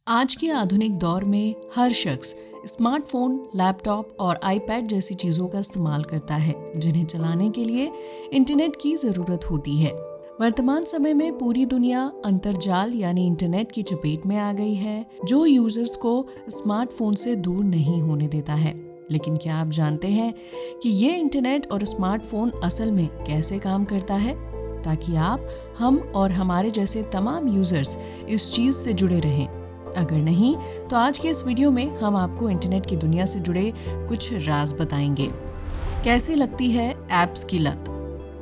आज के आधुनिक दौर में हर शख्स स्मार्टफोन, लैपटॉप और आईपैड जैसी चीज़ों का इस्तेमाल करता है, जिन्हें चलाने के लिए इंटरनेट की ज़रूरत होती है। वर्तमान समय में पूरी दुनिया अंतर्जाल यानी इंटरनेट की चपेट में आ गई है, जो यूजर्स को स्मार्टफोन से दूर नहीं होने देता है। लेकिन क्या आप जानते हैं कि ये इंटरनेट और स्मार्टफोन असल में कैसे काम करता है, ताकि आप, हम और हमारे जैसे तमाम यूजर्स इस चीज़ से जुड़े रहें। अगर नहीं, तो आज के इस वीडियो में हम आपको इंटरनेट की दुनिया से जुड़े कुछ राज बताएंगे। कैसे लगती है ऐप्स की लत।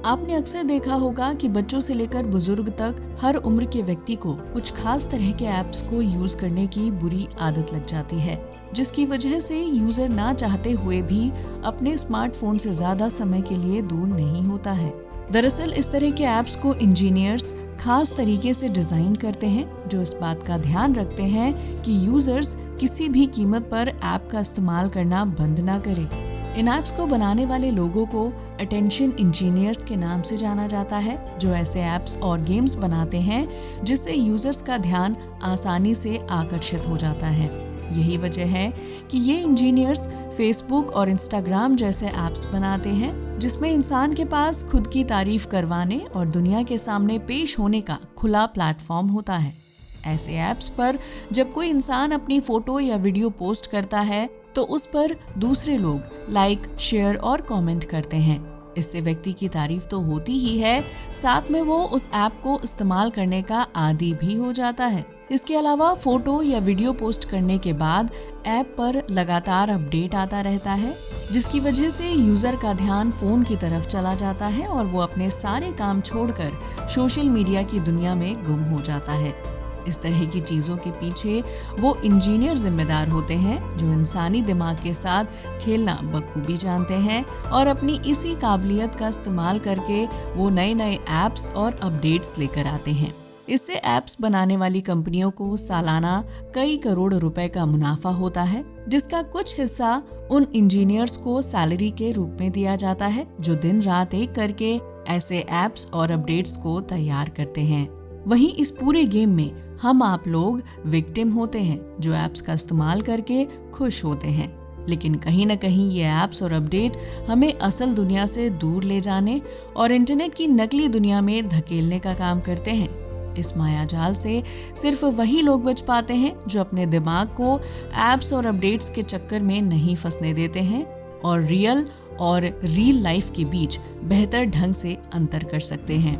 आपने अक्सर देखा होगा कि बच्चों से लेकर बुजुर्ग तक हर उम्र के व्यक्ति को कुछ खास तरह के ऐप्स को यूज करने की बुरी आदत लग जाती है, जिसकी वजह से यूजर ना चाहते हुए भी अपने स्मार्टफोन से ज्यादा समय के लिए दूर नहीं होता है। दरअसल इस तरह के ऐप्स को इंजीनियर्स खास तरीके से डिजाइन करते हैं, जो इस बात का ध्यान रखते हैं कि यूजर्स किसी भी कीमत पर ऐप का इस्तेमाल करना बंद ना करें। इन ऐप्स को बनाने वाले लोगों को अटेंशन इंजीनियर्स के नाम से जाना जाता है, जो ऐसे ऐप्स और गेम्स बनाते हैं जिससे यूजर्स का ध्यान आसानी से आकर्षित हो जाता है। यही वजह है कि ये इंजीनियर्स फेसबुक और इंस्टाग्राम जैसे ऐप्स बनाते हैं, जिसमें इंसान के पास खुद की तारीफ करवाने और दुनिया के सामने पेश होने का खुला प्लेटफॉर्म होता है। ऐसे ऐप्स पर जब कोई इंसान अपनी फोटो या वीडियो पोस्ट करता है, तो उस पर दूसरे लोग लाइक, शेयर और कमेंट करते हैं। इससे व्यक्ति की तारीफ तो होती ही है, साथ में वो उस ऐप को इस्तेमाल करने का आदी भी हो जाता है। इसके अलावा फोटो या वीडियो पोस्ट करने के बाद ऐप पर लगातार अपडेट आता रहता है, जिसकी वजह से यूजर का ध्यान फोन की तरफ चला जाता है और वो अपने सारे काम छोड़कर सोशल मीडिया की दुनिया में गुम हो जाता है। इस तरह की चीजों के पीछे वो इंजीनियर जिम्मेदार होते हैं, जो इंसानी दिमाग के साथ खेलना बखूबी जानते हैं और अपनी इसी काबिलियत का इस्तेमाल करके वो नए नए ऐप्स और अपडेट्स लेकर आते हैं। इससे ऐप्स बनाने वाली कंपनियों को सालाना कई करोड़ रुपए का मुनाफा होता है, जिसका कुछ हिस्सा उन इंजीनियर्स को सैलरी के रूप में दिया जाता है, जो दिन रात एक करके ऐसे ऐप्स और अपडेट्स को तैयार करते हैं। वहीं इस पूरे गेम में हम आप लोग विक्टिम होते हैं, जो ऐप्स का इस्तेमाल करके खुश होते हैं। लेकिन कहीं न कहीं ये ऐप्स और अपडेट हमें असल दुनिया से दूर ले जाने और इंटरनेट की नकली दुनिया में धकेलने का काम करते हैं। इस मायाजाल से सिर्फ वही लोग बच पाते हैं जो अपने दिमाग को ऐप्स और अपडेट्स के चक्कर में नहीं फंसने देते हैं और रियल लाइफ के बीच बेहतर ढंग से अंतर कर सकते हैं।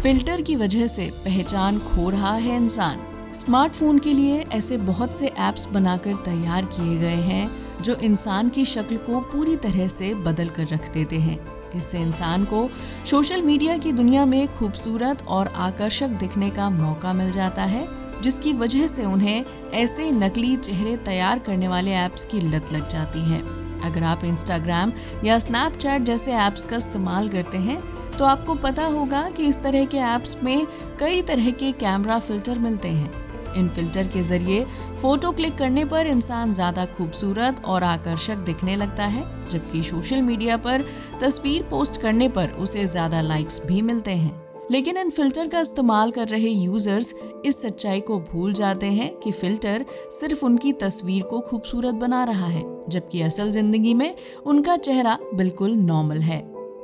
फिल्टर की वजह से पहचान खो रहा है इंसान। स्मार्टफोन के लिए ऐसे बहुत से ऐप्स बनाकर तैयार किए गए हैं, जो इंसान की शक्ल को पूरी तरह से बदल कर रख देते हैं। इससे इंसान को सोशल मीडिया की दुनिया में खूबसूरत और आकर्षक दिखने का मौका मिल जाता है, जिसकी वजह से उन्हें ऐसे नकली चेहरे तैयार करने वाले ऐप्स की लत लग जाती है। अगर आप इंस्टाग्राम या स्नैपचैट जैसे ऐप्स का इस्तेमाल करते हैं, तो आपको पता होगा कि इस तरह के ऐप्स में कई तरह के कैमरा फिल्टर मिलते हैं। इन फिल्टर के जरिए फोटो क्लिक करने पर इंसान ज्यादा खूबसूरत और आकर्षक दिखने लगता है, जबकि सोशल मीडिया पर तस्वीर पोस्ट करने पर उसे ज्यादा लाइक्स भी मिलते हैं। लेकिन इन फिल्टर का इस्तेमाल कर रहे यूजर्स इस सच्चाई को भूल जाते हैं कि फिल्टर सिर्फ उनकी तस्वीर को खूबसूरत बना रहा है, जबकि असल जिंदगी में उनका चेहरा बिल्कुल नॉर्मल है।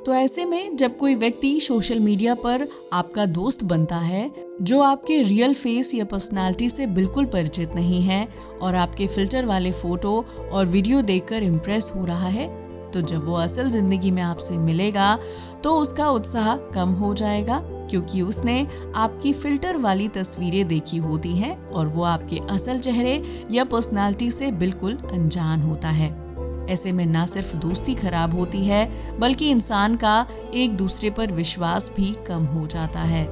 तो ऐसे में जब कोई व्यक्ति सोशल मीडिया पर आपका दोस्त बनता है, जो आपके रियल फेस या पर्सनालिटी से बिल्कुल परिचित नहीं है और आपके फिल्टर वाले फोटो और वीडियो देखकर इम्प्रेस हो रहा है, तो जब वो असल जिंदगी में आपसे मिलेगा तो उसका उत्साह कम हो जाएगा, क्योंकि उसने आपकी फिल्टर वाली तस्वीरें देखी होती हैं और वो आपके असल चेहरे या पर्सनालिटी से बिल्कुल अनजान होता है। ऐसे में ना सिर्फ दोस्ती खराब होती है, बल्कि इंसान का एक दूसरे पर विश्वास भी कम हो जाता है।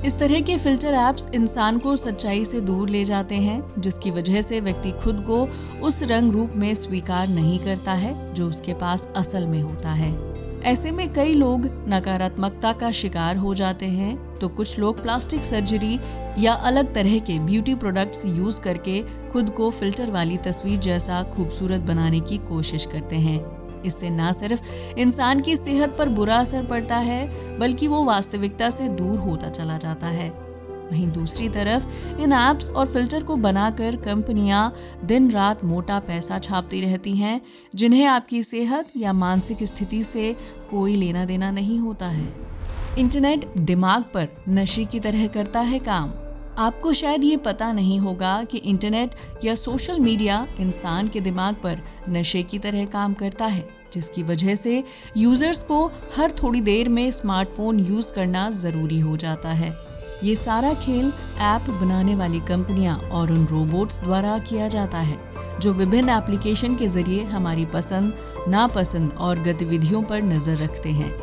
इस तरह के फिल्टर ऐप्स इंसान को सच्चाई से दूर ले जाते हैं, जिसकी वजह से व्यक्ति खुद को उस रंग रूप में स्वीकार नहीं करता है जो उसके पास असल में होता है। ऐसे में कई लोग नकारात्मकता का शिकार हो जाते हैं, तो कुछ लोग प्लास्टिक सर्जरी या अलग तरह के ब्यूटी प्रोडक्ट्स यूज करके खुद को फिल्टर वाली तस्वीर जैसा खूबसूरत बनाने की कोशिश करते हैं। इससे न सिर्फ इंसान की सेहत पर बुरा असर पड़ता है, बल्कि वो वास्तविकता से दूर होता चला जाता है। वहीं दूसरी तरफ इन ऐप्स और फिल्टर को बनाकर कंपनियां दिन रात मोटा पैसा छापती रहती हैं, जिन्हें आपकी सेहत या मानसिक स्थिति से कोई लेना देना नहीं होता है। इंटरनेट दिमाग पर नशे की तरह करता है काम। आपको शायद ये पता नहीं होगा कि इंटरनेट या सोशल मीडिया इंसान के दिमाग पर नशे की तरह काम करता है, जिसकी वजह से यूजर्स को हर थोड़ी देर में स्मार्टफोन यूज करना जरूरी हो जाता है। ये सारा खेल ऐप बनाने वाली कंपनियां और उन रोबोट्स द्वारा किया जाता है, जो विभिन्न एप्लीकेशन के जरिए हमारी पसंद, नापसंद और गतिविधियों पर नजर रखते हैं।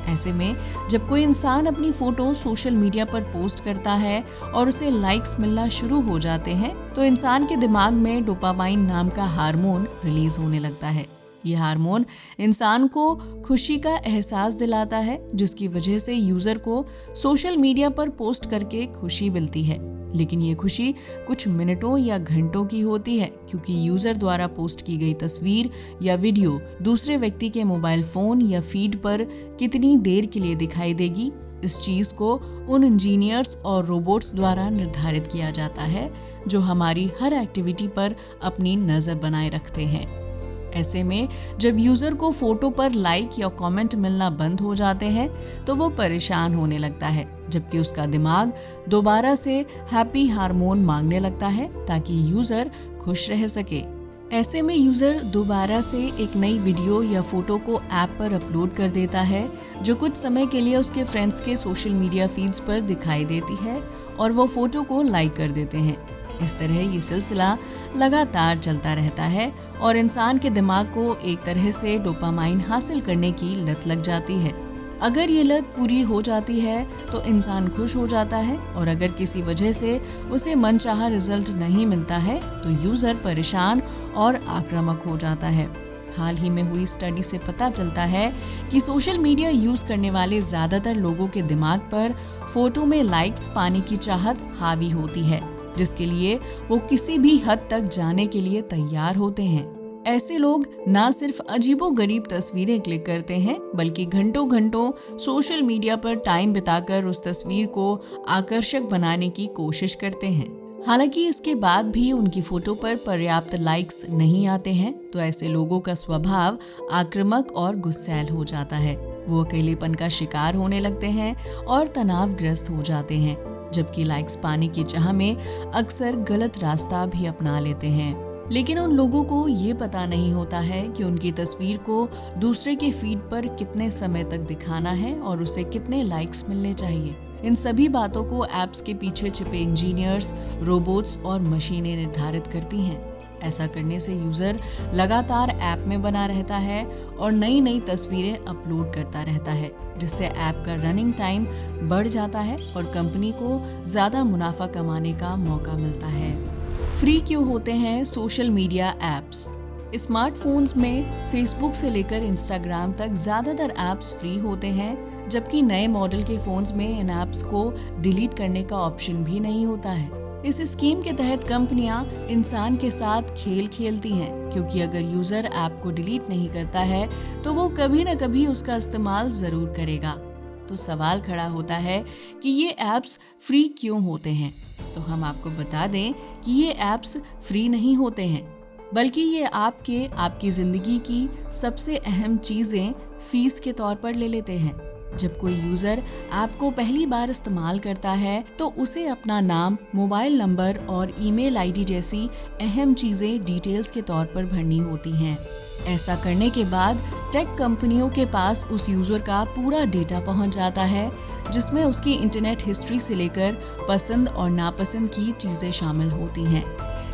ऐसे में जब कोई इंसान अपनी फोटो सोशल मीडिया पर पोस्ट करता है और उसे लाइक्स मिलना शुरू हो जाते हैं, तो इंसान के दिमाग में डोपामाइन नाम का हार्मोन रिलीज होने लगता है। ये हार्मोन इंसान को खुशी का एहसास दिलाता है, जिसकी वजह से यूजर को सोशल मीडिया पर पोस्ट करके खुशी मिलती है। लेकिन ये खुशी कुछ मिनटों या घंटों की होती है, क्योंकि यूजर द्वारा पोस्ट की गई तस्वीर या वीडियो दूसरे व्यक्ति के मोबाइल फोन या फीड पर कितनी देर के लिए दिखाई देगी, इस चीज को उन इंजीनियर्स और रोबोट्स द्वारा निर्धारित किया जाता है, जो हमारी हर एक्टिविटी पर अपनी नजर बनाए रखते हैं। ऐसे में जब यूजर को फोटो पर लाइक या कमेंट मिलना बंद हो जाते हैं, तो वो परेशान होने लगता है, जबकि उसका दिमाग दोबारा से हैप्पी हार्मोन मांगने लगता है ताकि यूजर खुश रह सके। ऐसे में यूजर दोबारा से एक नई वीडियो या फोटो को ऐप पर अपलोड कर देता है, जो कुछ समय के लिए उसके फ्रेंड्स के सोशल मीडिया फीड्स पर दिखाई देती है और वो फोटो को लाइक कर देते हैं। इस तरह ये सिलसिला लगातार चलता रहता है और इंसान के दिमाग को एक तरह से डोपामाइन हासिल करने की लत लग जाती है। अगर ये लत पूरी हो जाती है तो इंसान खुश हो जाता है, और अगर किसी वजह से उसे मनचाहा रिजल्ट नहीं मिलता है तो यूजर परेशान और आक्रामक हो जाता है। हाल ही में हुई स्टडी से पता चलता है कि सोशल मीडिया यूज करने वाले ज्यादातर लोगों के दिमाग पर फोटो में लाइक्स पाने की चाहत हावी होती है, जिसके लिए वो किसी भी हद तक जाने के लिए तैयार होते हैं। ऐसे लोग ना सिर्फ अजीबोगरीब तस्वीरें क्लिक करते हैं, बल्कि घंटों घंटों सोशल मीडिया पर टाइम बिताकर उस तस्वीर को आकर्षक बनाने की कोशिश करते हैं। हालांकि इसके बाद भी उनकी फोटो पर पर्याप्त लाइक्स नहीं आते हैं, तो ऐसे लोगों का स्वभाव आक्रामक और गुस्सैल हो जाता है। वो अकेलेपन का शिकार होने लगते हैं और तनावग्रस्त हो जाते हैं, जबकि लाइक्स पाने की चाह में अक्सर गलत रास्ता भी अपना लेते हैं। लेकिन उन लोगों को ये पता नहीं होता है कि उनकी तस्वीर को दूसरे के फीड पर कितने समय तक दिखाना है और उसे कितने लाइक्स मिलने चाहिए। इन सभी बातों को ऐप्स के पीछे छिपे इंजीनियर्स, रोबोट्स और मशीनें निर्धारित करती हैं। ऐसा करने से यूजर लगातार ऐप में बना रहता है और नई नई तस्वीरें अपलोड करता रहता है, जिससे ऐप का रनिंग टाइम बढ़ जाता है और कंपनी को ज्यादा मुनाफा कमाने का मौका मिलता है। फ्री क्यों होते हैं सोशल मीडिया ऐप्स? स्मार्टफोन्स में फेसबुक से लेकर इंस्टाग्राम तक ज्यादातर ऐप्स फ्री होते हैं, जबकि नए मॉडल के फोन्स में इन ऐप्स को डिलीट करने का ऑप्शन भी नहीं होता है। इस स्कीम के तहत कंपनियां इंसान के साथ खेल खेलती हैं, क्योंकि अगर यूजर ऐप को डिलीट नहीं करता है तो वो कभी न कभी उसका इस्तेमाल जरूर करेगा। तो सवाल खड़ा होता है कि ये ऐप्स फ्री क्यों होते हैं? तो हम आपको बता दें कि ये ऐप्स फ्री नहीं होते हैं, बल्कि ये आपकी जिंदगी की सबसे अहम चीजें फीस के तौर पर ले लेते हैं। जब कोई यूजर ऐप को पहली बार इस्तेमाल करता है तो उसे अपना नाम, मोबाइल नंबर और ईमेल आईडी जैसी अहम चीजें डिटेल्स के तौर पर भरनी होती हैं। ऐसा करने के बाद टेक कंपनियों के पास उस यूजर का पूरा डेटा पहुंच जाता है, जिसमें उसकी इंटरनेट हिस्ट्री से लेकर पसंद और नापसंद की चीजें शामिल होती हैं।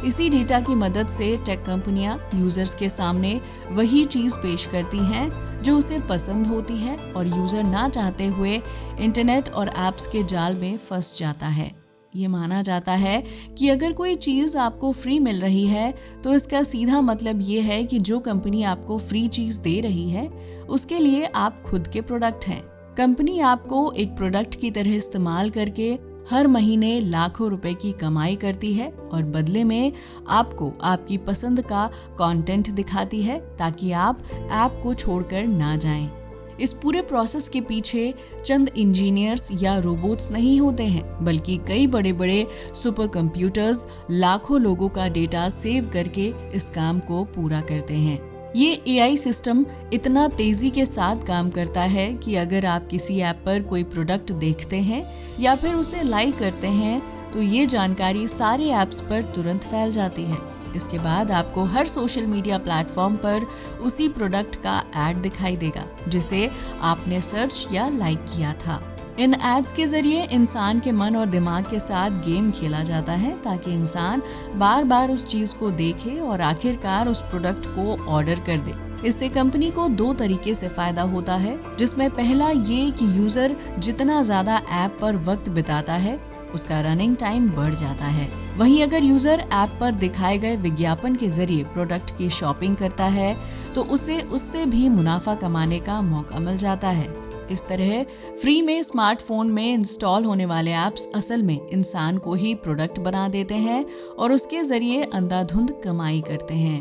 इसी डेटा की मदद से टेक कंपनियां यूजर्स के सामने वही चीज पेश करती हैं जो उसे पसंद होती है, और यूजर ना चाहते हुए इंटरनेट और ऐप्स के जाल में फंस जाता है। ये माना जाता है कि अगर कोई चीज आपको फ्री मिल रही है तो इसका सीधा मतलब ये है कि जो कंपनी आपको फ्री चीज दे रही है उसके लिए आप खुद के प्रोडक्ट हैं। कंपनी आपको एक प्रोडक्ट की तरह इस्तेमाल करके हर महीने लाखों रुपए की कमाई करती है और बदले में आपको आपकी पसंद का कंटेंट दिखाती है ताकि आप ऐप को छोड़कर ना जाएं। इस पूरे प्रोसेस के पीछे चंद इंजीनियर्स या रोबोट्स नहीं होते हैं, बल्कि कई बड़े बड़े सुपर कंप्यूटर्स लाखों लोगों का डेटा सेव करके इस काम को पूरा करते हैं। ये AI सिस्टम इतना तेजी के साथ काम करता है कि अगर आप किसी ऐप पर कोई प्रोडक्ट देखते हैं या फिर उसे लाइक करते हैं तो ये जानकारी सारे ऐप्स पर तुरंत फैल जाती है। इसके बाद आपको हर सोशल मीडिया प्लेटफॉर्म पर उसी प्रोडक्ट का ऐड दिखाई देगा जिसे आपने सर्च या लाइक किया था। इन एड्स के जरिए इंसान के मन और दिमाग के साथ गेम खेला जाता है ताकि इंसान बार बार उस चीज को देखे और आखिरकार उस प्रोडक्ट को ऑर्डर कर दे। इससे कंपनी को 2 तरीके से फायदा होता है, जिसमें पहला ये कि यूजर जितना ज्यादा ऐप पर वक्त बिताता है उसका रनिंग टाइम बढ़ जाता है। वहीं अगर यूजर ऐप पर दिखाए गए विज्ञापन के जरिए प्रोडक्ट की शॉपिंग करता है तो उसे उससे भी मुनाफा कमाने का मौका मिल जाता है। इस तरह फ्री में स्मार्टफोन में इंस्टॉल होने वाले ऐप्स असल में इंसान को ही प्रोडक्ट बना देते हैं और उसके जरिए अंधाधुंध कमाई करते हैं।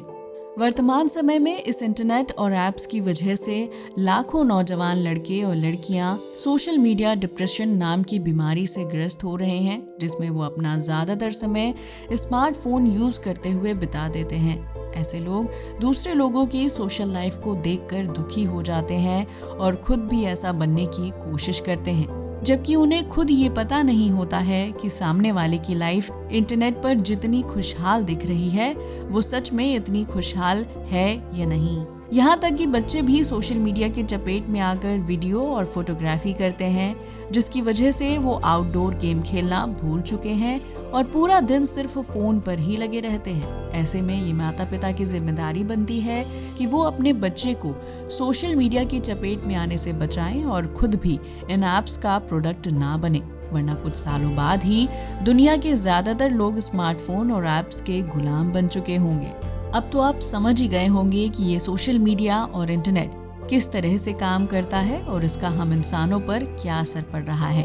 वर्तमान समय में इस इंटरनेट और ऐप्स की वजह से लाखों नौजवान लड़के और लड़कियां सोशल मीडिया डिप्रेशन नाम की बीमारी से ग्रस्त हो रहे हैं, जिसमें वो अपना ज्यादातर समय स्मार्टफोन यूज करते हुए बिता देते हैं। ऐसे लोग दूसरे लोगों की सोशल लाइफ को देखकर दुखी हो जाते हैं और खुद भी ऐसा बनने की कोशिश करते हैं, जबकि उन्हें खुद ये पता नहीं होता है कि सामने वाले की लाइफ इंटरनेट पर जितनी खुशहाल दिख रही है वो सच में इतनी खुशहाल है या नहीं। यहाँ तक कि बच्चे भी सोशल मीडिया के चपेट में आकर वीडियो और फोटोग्राफी करते हैं, जिसकी वजह से वो आउटडोर गेम खेलना भूल चुके हैं और पूरा दिन सिर्फ फोन पर ही लगे रहते हैं। ऐसे में ये माता पिता की जिम्मेदारी बनती है कि वो अपने बच्चे को सोशल मीडिया की चपेट में आने से बचाएं और खुद भी इन ऐप्स का प्रोडक्ट ना बने, वरना कुछ सालों बाद ही दुनिया के ज्यादातर लोग स्मार्टफोन और ऐप्स के गुलाम बन चुके होंगे। अब तो आप समझ ही गए होंगे कि ये सोशल मीडिया और इंटरनेट किस तरह से काम करता है और इसका हम इंसानों पर क्या असर पड़ रहा है।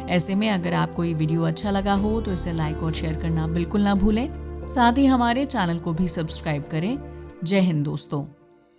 ऐसे में अगर आपको ये वीडियो अच्छा लगा हो तो इसे लाइक और शेयर करना बिल्कुल ना भूलें। साथ ही हमारे चैनल को भी सब्सक्राइब करें। जय हिंद दोस्तों।